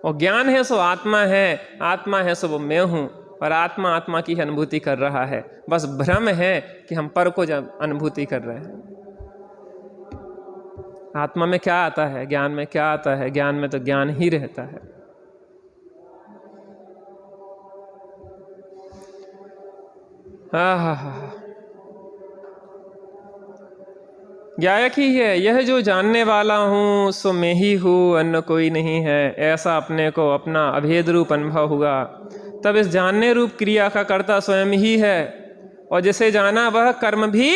और ज्ञान है सो आत्मा है, आत्मा है सो वो मैं हूं, और आत्मा आत्मा की अनुभूति कर रहा है। बस भ्रम है कि हम पर को जब अनुभूति कर रहे हैं। आत्मा में क्या आता है, ज्ञान में क्या आता है? ज्ञान में तो ज्ञान ही रहता है। ज्ञायक ही है यह जो जानने वाला हूं सो मैं ही हूं, अन्य कोई नहीं है। ऐसा अपने को अपना अभेद रूप अनुभव हुआ, तब इस जानने रूप क्रिया का कर्ता स्वयं ही है, और जिसे जाना वह कर्म भी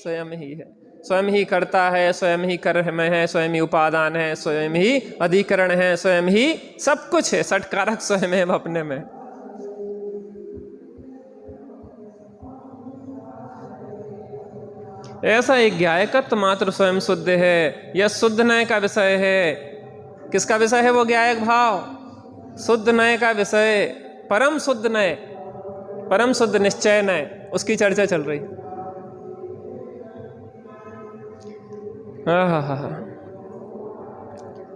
स्वयं ही है। स्वयं ही करता है, स्वयं ही कर्म है, स्वयं ही उपादान है, स्वयं ही अधिकरण है, स्वयं ही सब कुछ है। षटकारक स्वयं है अपने में। ऐसा एक ज्ञायकत्व मात्र स्वयं शुद्ध है। यह शुद्ध नय का विषय है। किसका विषय है वो ज्ञायक भाव? शुद्ध नय का विषय, परम शुद्ध नय, परम शुद्ध निश्चय नय, उसकी चर्चा चल रही।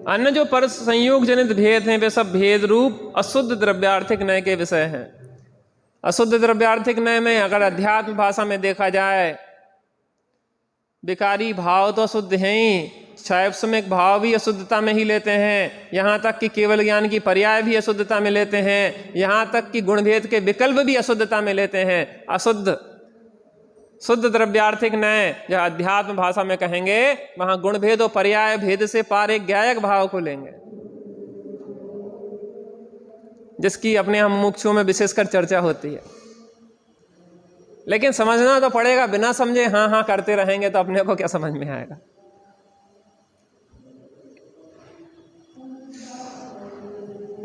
अन्य जो पर संयोग जनित भेद हैं वे सब भेद रूप अशुद्ध द्रव्यार्थिक नय के विषय हैं। अशुद्ध द्रव्यार्थिक नय में अगर अध्यात्म भाषा में देखा जाए, विकारी भाव तो अशुद्ध हैं ही, शैप्समिक भाव भी अशुद्धता में ही लेते हैं, यहाँ तक कि केवल ज्ञान की पर्याय भी अशुद्धता में लेते हैं, यहाँ तक कि गुणभेद के विकल्प भी अशुद्धता में लेते हैं। अशुद्ध शुद्ध द्रव्यार्थिक नय जहाँ अध्यात्म भाषा में कहेंगे, वहां गुणभेद और पर्याय भेद से पार एक ज्ञायक भाव को लेंगे, जिसकी अपने हम मुमुक्षुओं में विशेषकर चर्चा होती है। लेकिन समझना तो पड़ेगा, बिना समझे हाँ हाँ करते रहेंगे तो अपने को क्या समझ में आएगा।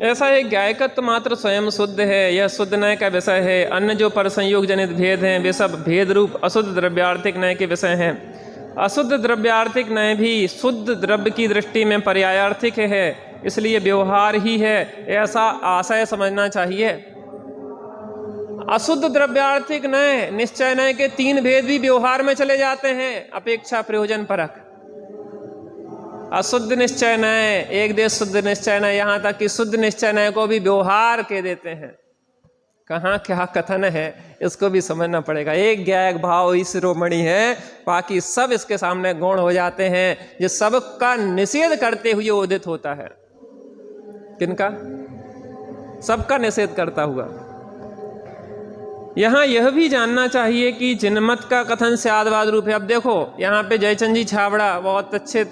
ऐसा एक ज्ञायकत्व मात्र स्वयं शुद्ध है, यह शुद्ध नय का विषय है। अन्य जो पर संयोग जनित भेद हैं वे सब भेद रूप अशुद्ध द्रव्यार्थिक नय के विषय हैं। अशुद्ध द्रव्यार्थिक नय भी शुद्ध द्रव्य की दृष्टि में पर्यायार्थिक है, इसलिए व्यवहार ही है, ऐसा आशय समझना चाहिए। अशुद्ध द्रव्यार्थिक नय, निश्चय नय के तीन भेद भी व्यवहार में चले जाते हैं, अपेक्षा प्रयोजन परक। अशुद्ध निश्चय नय, एक देश शुद्ध निश्चय नय, यहाँ तक कि शुद्ध निश्चय नय को भी व्यवहार के देते हैं। कहाँ क्या कथन है इसको भी समझना पड़ेगा। एक ज्ञायक भाव ही शिरोमणि है, बाकी सब इसके सामने गौण हो जाते हैं, जो सबका निषेध करते हुए उदित होता है। किनका? सबका निषेध करता हुआ। यहाँ यह भी जानना चाहिए कि जिनमत का कथन स्यादवाद रूप है। अब देखो यहाँ पे जयचंद जी छाबड़ा बहुत अच्छे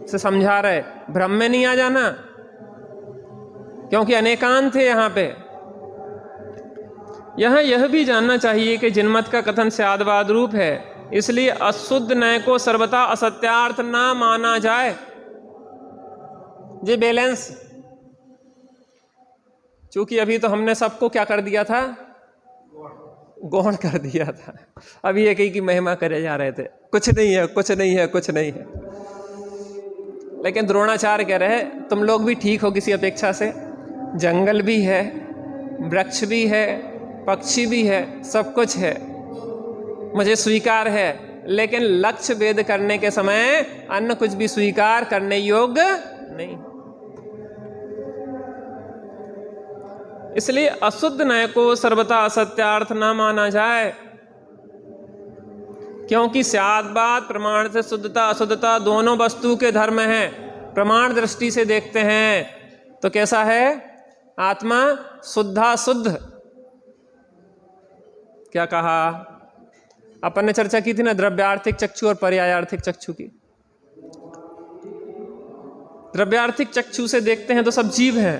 से समझा रहे, भ्रम में नहीं आ जाना, क्योंकि अनेकांत है यहाँ पे। यहाँ यह भी जानना चाहिए कि जिनमत का कथन स्यादवाद रूप है, इसलिए अशुद्ध नय को सर्वथा असत्यार्थ ना माना जाए। ये बैलेंस, चूंकि अभी तो हमने सबको क्या कर दिया था, गौण कर दिया था। अभी एक ही की महिमा करे जा रहे थे, कुछ नहीं है, कुछ नहीं है, कुछ नहीं है। लेकिन द्रोणाचार्य कह रहे तुम लोग भी ठीक हो किसी अपेक्षा से। जंगल भी है, वृक्ष भी है, पक्षी भी है, सब कुछ है, मुझे स्वीकार है, लेकिन लक्ष्य भेद करने के समय अन्य कुछ भी स्वीकार करने योग्य नहीं। इसलिए अशुद्ध नय को सर्वथा असत्यार्थ न माना जाए, क्योंकि स्याद बात प्रमाण से शुद्धता अशुद्धता दोनों वस्तु के धर्म हैं। प्रमाण दृष्टि से देखते हैं तो कैसा है? आत्मा शुद्धा शुद्ध। क्या कहा? अपन ने चर्चा की थी ना द्रव्यार्थिक चक्षु और पर्यायार्थिक चक्षु की। द्रव्यार्थिक चक्षु से देखते हैं तो सब जीव हैं,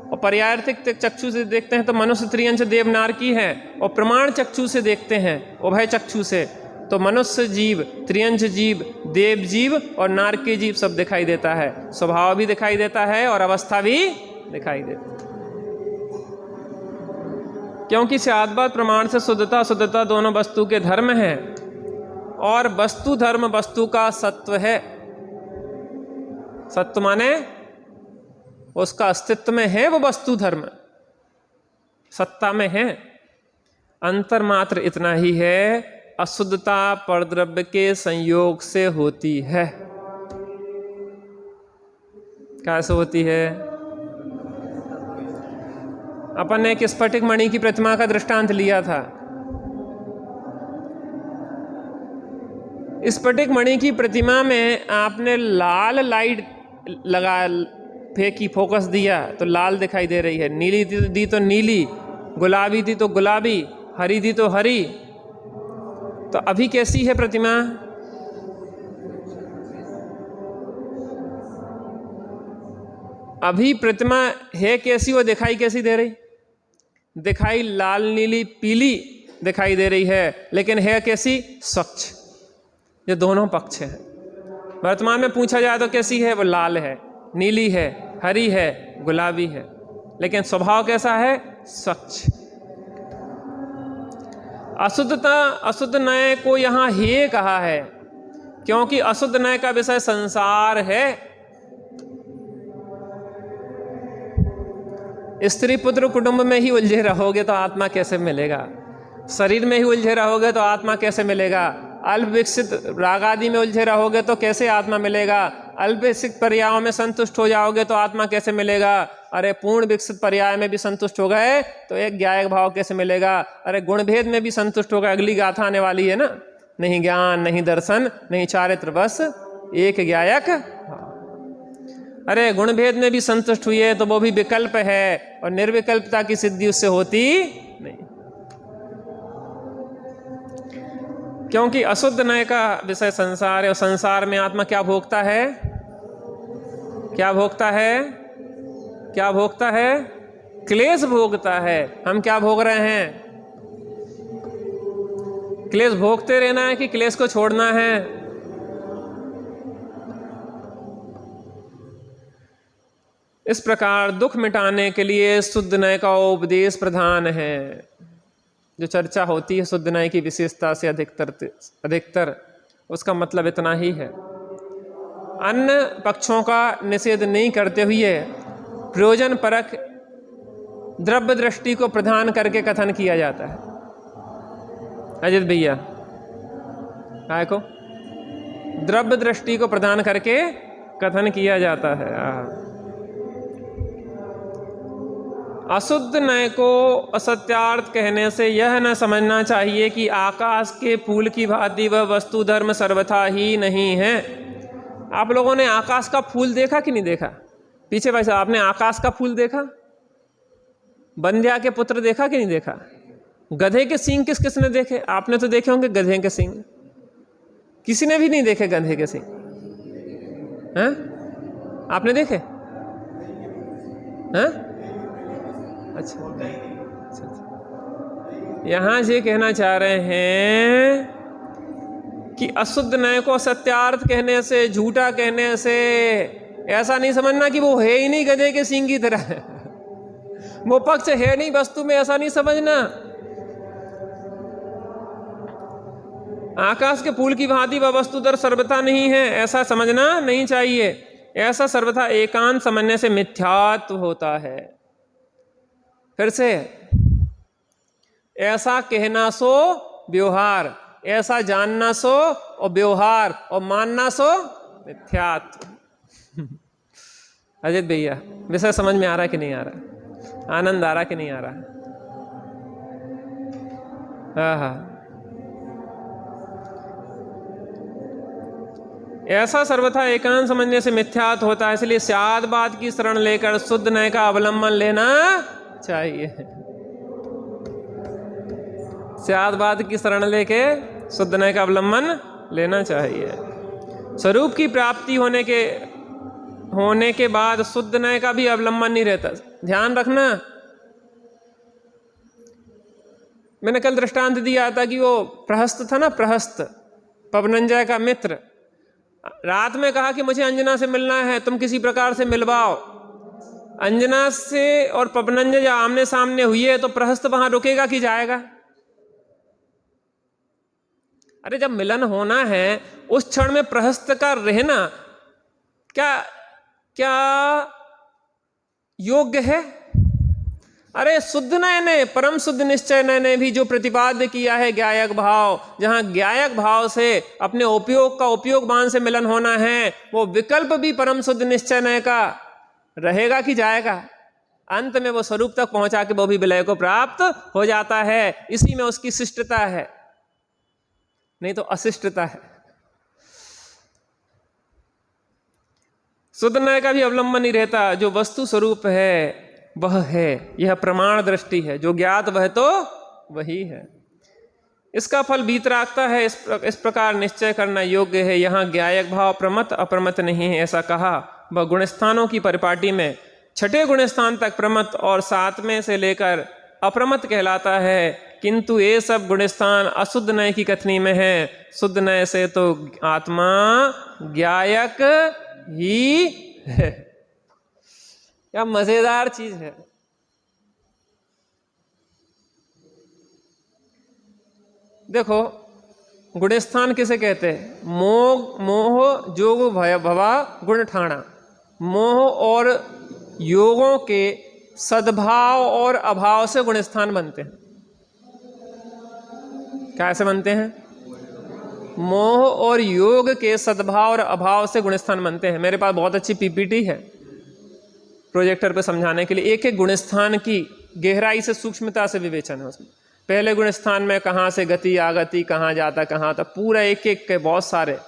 और पर्यायार्थिक चक्षु से देखते हैं तो मनुष्य त्रियंश देव नारकी है, और प्रमाण चक्षु से देखते हैं उभय चक्षु से तो मनुष्य जीव, त्रियंश जीव, देव जीव और नारकी जीव सब दिखाई देता है। स्वभाव भी दिखाई देता है और अवस्था भी दिखाई देती है, क्योंकि स्याद्बात प्रमाण से शुद्धता अशुद्धता दोनों वस्तु के धर्म हैं, और वस्तु धर्म वस्तु का सत्व है। सत्व माने उसका अस्तित्व में है, वो वस्तु धर्म सत्ता में है। अंतर मात्र इतना ही है, अशुद्धता परद्रव्य के संयोग से होती है। कैसे होती है? अपन ने एक स्फटिक मणि की प्रतिमा का दृष्टांत लिया था। स्फटिक मणि की प्रतिमा में आपने लाल लाइट लगा फेंकी, फोकस दिया तो लाल दिखाई दे रही है, नीली दी तो नीली, गुलाबी दी तो गुलाबी, हरी दी तो हरी। तो अभी कैसी है प्रतिमा? अभी प्रतिमा है कैसी, वो दिखाई कैसी दे रही? दिखाई लाल नीली पीली दिखाई दे रही है, लेकिन है कैसी? स्वच्छ। ये दोनों पक्ष हैं। वर्तमान में पूछा जाए तो कैसी है? वो लाल है, नीली है, हरी है, गुलाबी है, लेकिन स्वभाव कैसा है? स्वच्छ। अशुद्धता अशुद्ध नय को यहाँ हे कहा है, क्योंकि अशुद्ध नय का विषय संसार है। स्त्री पुत्र कुटुंब में ही उलझे रहोगे तो आत्मा कैसे मिलेगा? शरीर में ही उलझे रहोगे तो आत्मा कैसे मिलेगा? अल्प विकसित राग आदि में उलझे रहोगे तो कैसे आत्मा मिलेगा? अल्प विकसित पर्यायों में संतुष्ट हो जाओगे तो आत्मा कैसे मिलेगा? अरे पूर्ण विकसित पर्याय में भी संतुष्ट हो गए तो एक ज्ञायक भाव कैसे मिलेगा? अरे गुणभेद में भी संतुष्ट हो गए, अगली गाथा आने वाली है ना, नहीं ज्ञान नहीं दर्शन नहीं चारित्र बस एक ज्ञायक। अरे गुणभेद में भी संतुष्ट हुए तो वो भी विकल्प है, और निर्विकल्पता की सिद्धि उससे होती नहीं, क्योंकि अशुद्ध नय का विषय संसार है, और संसार में आत्मा क्या भोगता है? क्या भोगता है? क्या भोगता है? क्लेश भोगता है। हम क्या भोग रहे हैं? क्लेश भोगते रहना है कि क्लेश को छोड़ना है? इस प्रकार दुख मिटाने के लिए शुद्ध नय का उपदेश प्रधान है। जो चर्चा होती है शुद्ध नय की विशेषता से अधिकतर उसका मतलब इतना ही है। अन्य पक्षों का निषेध नहीं करते हुए प्रयोजन परक द्रव्य दृष्टि को प्रधान करके कथन किया जाता है। अजित भैया, काय को द्रव्य दृष्टि को प्रदान करके कथन किया जाता है। अशुद्ध नय को असत्यार्थ कहने से यह न समझना चाहिए कि आकाश के फूल की भांति वह वस्तु धर्म सर्वथा ही नहीं है। आप लोगों ने आकाश का फूल देखा कि नहीं देखा? पीछे भाई साहब, आपने आकाश का फूल देखा? बंध्या के पुत्र देखा कि नहीं देखा? गधे के सींग किस किस ने देखे? आपने तो देखे होंगे गधे के सींग, किसी ने भी नहीं देखे गधे के सींग? हैं? आपने देखे? हैं? अच्छा, यहां ये कहना चाह रहे हैं कि अशुद्ध नय को सत्यार्थ कहने से, झूठा कहने से ऐसा नहीं समझना कि वो है ही नहीं गधे के सींग की तरह, वो पक्ष है नहीं वस्तु में, ऐसा नहीं समझना। आकाश के फूल की भांति वह वस्तु दर सर्वथा नहीं है, ऐसा समझना नहीं चाहिए। ऐसा सर्वथा एकांत समझने से मिथ्यात्व होता है। फिर से, ऐसा कहना सो व्यवहार, ऐसा जानना सो और व्यवहार और मानना सो मिथ्यात्व। अजित भैया विषय समझ में आ रहा है कि नहीं आ रहा? आनंद आ रहा कि नहीं आ रहा? हाँ, ऐसा सर्वथा एकांत समझने से मिथ्यात्व होता है, इसलिए स्यादबाद की शरण लेकर शुद्ध नय का अवलंबन लेना चाहिए। स्यादबाद की शरण लेके शुद्ध नय का अवलंबन लेना चाहिए। स्वरूप की प्राप्ति होने के बाद शुद्ध नय का भी अवलंबन नहीं रहता। ध्यान रखना, मैंने कल दृष्टांत दिया था कि वो प्रहस्त था ना, प्रहस्त पवनंजय का मित्र, रात में कहा कि मुझे अंजना से मिलना है, तुम किसी प्रकार से मिलवाओ। अंजना से और पवनंजय जब आमने सामने हुई है तो प्रहस्त वहां रुकेगा कि जाएगा? अरे जब मिलन होना है उस क्षण में प्रहस्त का रहना क्या योग्य है? अरे शुद्ध नय ने, परम शुद्ध निश्चय नय ने भी जो प्रतिपाद्य किया है ज्ञायक भाव, जहां ज्ञायक भाव से अपने उपयोग का उपयोगवान से मिलन होना है, वो विकल्प भी परम शुद्ध निश्चय नय का रहेगा कि जाएगा? अंत में वो स्वरूप तक पहुंचा के वो भी विलय को प्राप्त हो जाता है। इसी में उसकी शिष्टता है, नहीं तो अशिष्टता है। शुद्ध नय का भी अवलंबन नहीं रहता, जो वस्तु स्वरूप है वह है, यह प्रमाण दृष्टि है, जो ज्ञात वह तो वही है। इसका फल वीतरागता है, इस प्रकार निश्चय करना योग्य है। यहाँ ज्ञायक भाव प्रमत अप्रमत नहीं है ऐसा कहा। वह गुणस्थानों की परिपाटी में छठे गुणस्थान तक प्रमत और सातवें से लेकर अप्रमत कहलाता है, किंतु ये सब गुणस्थान अशुद्ध नय की कथनी में है। शुद्ध नय से तो आत्मा ज्ञायक ही है। क्या मजेदार चीज है। देखो गुणस्थान किसे कहते हैं? मोह जोग भवा गुण ठाणा। मोह और योगों के सद्भाव और अभाव से गुणस्थान बनते हैं। कैसे बनते हैं? मोह और योग के सद्भाव और अभाव से गुणस्थान बनते हैं। मेरे पास बहुत अच्छी पीपीटी है प्रोजेक्टर पे समझाने के लिए। एक एक गुणस्थान की गहराई से, सूक्ष्मता से विवेचन है उसमें। पहले गुणस्थान में कहाँ से गति आगति, कहाँ जाता कहाँ था, पूरा एक एक के बहुत सारे।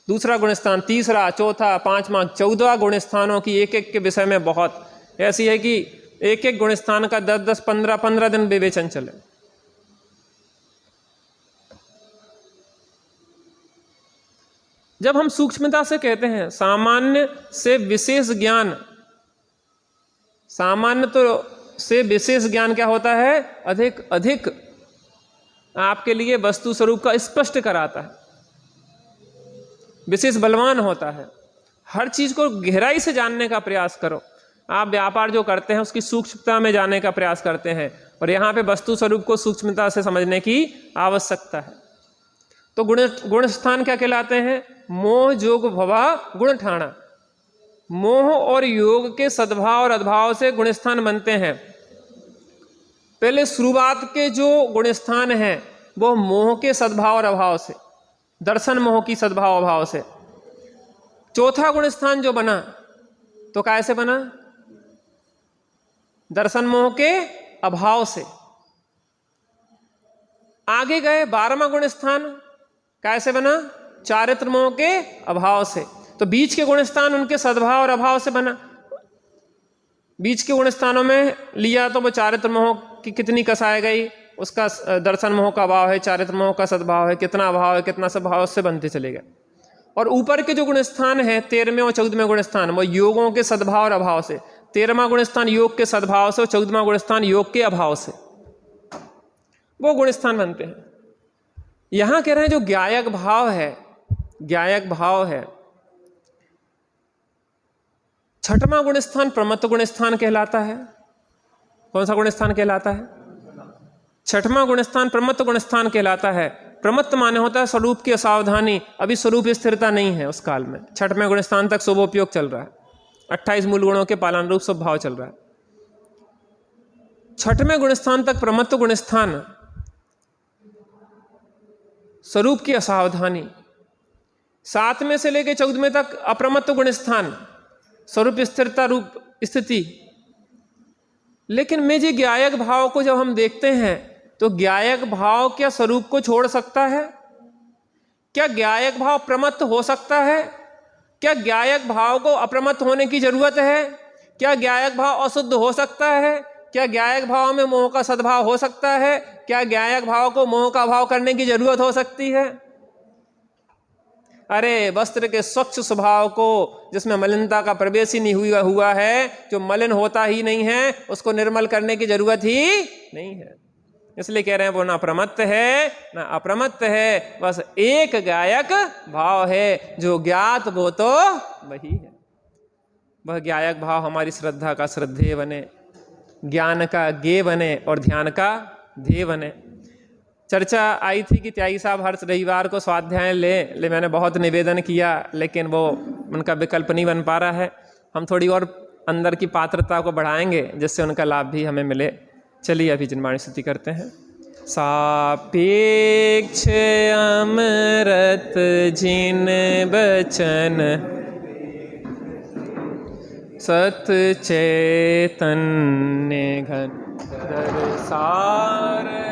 दूसरा गुणस्थान, तीसरा, चौथा, पांचवा, 14 गुणस्थानों की एक एक के विषय में बहुत ऐसी है कि एक एक गुणस्थान का 10-10, 15-15 दिन विवेचन चले। जब हम सूक्ष्मता से कहते हैं सामान्य से विशेष ज्ञान, सामान्य तो से विशेष ज्ञान क्या होता है? अधिक अधिक आपके लिए वस्तु स्वरूप का स्पष्ट कराता है, विशेष बलवान होता है। हर चीज को गहराई से जानने का प्रयास करो। आप व्यापार जो करते हैं उसकी सूक्ष्मता में जाने का प्रयास करते हैं, और यहाँ पे वस्तु स्वरूप को सूक्ष्मता से समझने की आवश्यकता है। तो गुणस्थान क्या कहलाते हैं? मोह जोग भवा गुण ठाणा। मोह और योग के सद्भाव और अद्भाव से गुणस्थान बनते हैं। पहले शुरुआत के जो गुणस्थान हैं वो मोह के सद्भाव और अभाव से, दर्शन मोह की सद्भाव अभाव से। चौथा गुणस्थान जो बना तो कैसे बना? दर्शन मोह के अभाव से। आगे गए 12वां गुणस्थान कैसे बना? चारित्र मोह के अभाव से। तो बीच के गुणस्थान उनके सद्भाव और अभाव से बना। बीच के गुणस्थानों में लिया तो वो चारित्र मोह की कितनी कसाई गई, उसका दर्शन मोह का अभाव है, चारित्र मोह का सद्भाव है, कितना अभाव है कितना सद्भाव, उससे बनते चले गए। और ऊपर के जो गुणस्थान है 13वें और 14वें गुणस्थान, वो योगों के सद्भाव और अभाव से। 13वां गुणस्थान योग के सद्भाव से और 14वां गुणस्थान योग के अभाव से, वो गुणस्थान बनते हैं। यहां कह रहे हैं जो ज्ञायक भाव है, ज्ञायक भाव है, छठवां गुणस्थान प्रमत्त गुणस्थान कहलाता है। कौन सा गुणस्थान कहलाता है? छठवां गुणस्थान प्रमत्त गुणस्थान कहलाता है। प्रमत्त माने होता है स्वरूप की असावधानी, अभी स्वरूप स्थिरता नहीं है उस काल में। छठवें गुणस्थान तक शुभोपयोग चल रहा है, 28 मूल गुणों के पालानुरूप स्वभाव चल रहा है। छठवें गुणस्थान तक प्रमत्त गुणस्थान स्वरूप की असावधानी, 7वें से लेकर 14वें तक अप्रमत्त गुण स्थान, स्वरूप स्थिरता रूप स्थिति। लेकिन में जी ज्ञायक भाव को जब हम देखते हैं तो ज्ञायक भाव क्या स्वरूप को छोड़ सकता है? क्या ज्ञायक भाव प्रमत्त हो सकता है? क्या ज्ञायक भाव को अप्रमत्त होने की जरूरत है? क्या ज्ञायक भाव अशुद्ध हो सकता है? क्या ज्ञायक भाव में मोह का सद्भाव हो सकता है? क्या ज्ञायक भाव को मोह का भाव करने की जरूरत हो सकती है? अरे वस्त्र के स्वच्छ स्वभाव को, जिसमें मलिनता का प्रवेश ही नहीं हुआ है, जो मलिन होता ही नहीं है, उसको निर्मल करने की जरूरत ही नहीं है। इसलिए कह रहे हैं वो ना प्रमत्त है ना अप्रमत्त है, बस एक गायक भाव है, जो ज्ञात वो तो वही है। वह ज्ञायक भाव हमारी श्रद्धा का श्रद्धेय बने, ज्ञान का ज्ञेय बने और ध्यान का ध्येय बने। चर्चा आई थी कि त्यागी साहब हर रविवार को स्वाध्याय ले मैंने बहुत निवेदन किया, लेकिन वो उनका विकल्प नहीं बन पा रहा है। हम थोड़ी और अंदर की पात्रता को बढ़ाएंगे जिससे उनका लाभ भी हमें मिले। चलिए अभी जिनवाणी स्तुति करते हैं। सापेक्ष अमृत जिन बचन सत चैतन्य घन दरसार है।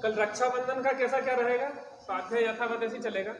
कल रक्षाबंधन का कैसा क्या रहेगा? स्वाध्याय यथावत ऐसे चलेगा?